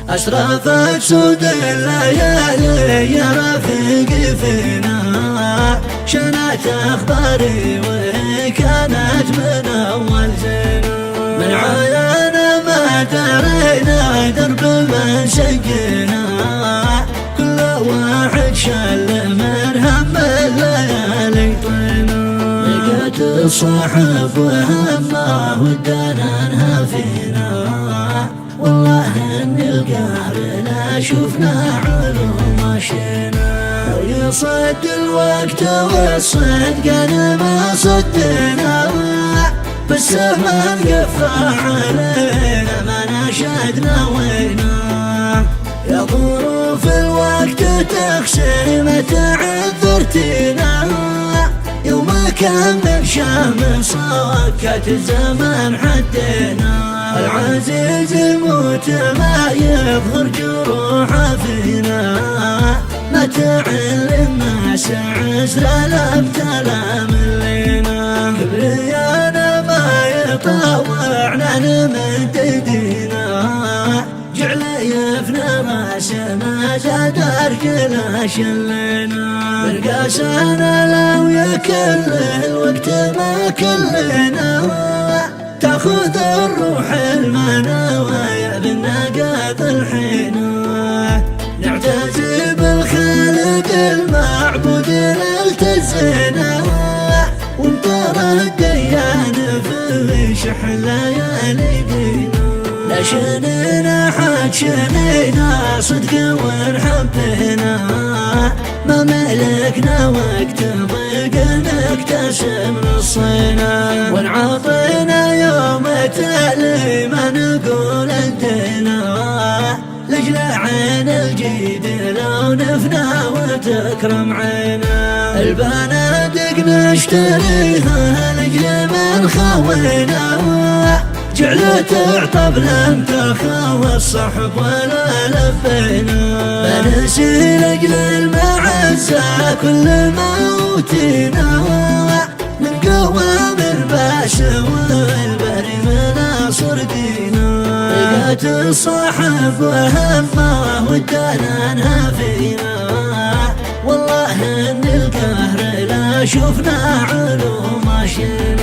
أشرفت سود الليالي يا رفيقي فينا، شنت أخباري وكانت من أول زينة. من عيانا ما درينا درب من شقنا، كل واحد شل من هم الليالي طينا. لقيت الصاحب وهمه ودنا انها فينا، والله ان القهر لا شفنا علوم مشينا. ويصد الوقت والصدق انا ما صدنا، بس ما نقفى علينا ما نشدنا وينا. يا ظروف الوقت تخشي متى عذرتينا، يوم كان من شام صكت الزمان حدينا. العزيز يموت ما يظهر جروحه فينا، متى الناس عسر الابتلى من لينا. كبريانا ما يطاوعنا نمد ايدينا، جعل يفنى راسنا زاد رجله شلنا. برقاسنا لو يكل الوقت ما كلنا، تاخذ الروح المناوى بالنقاط الحينا. نعتزي بالخالق المعبود التزينا، وانطر الديان في شحن ليالي دينا. لا شنينا حد شنينا صدق ونحبنا، ما ملكنا وقت ضيق نكتسب نصينا. وانعطينا يوم تالي ما نقول ادينا، لجل عين الجيد لو نفنى وتكرم عينا. البنادق نشتريها لجل من خوينا، جعلت تعطب لم تخاوى الصحب ولا لفينا. بنسي لجل المعزة كل موتنا، من قوة من باس والبر مناصر دينا. لقيت الصاحب وهمه ودنا انها فينا، والله ان القهر لا شفنا علوم ماشينا.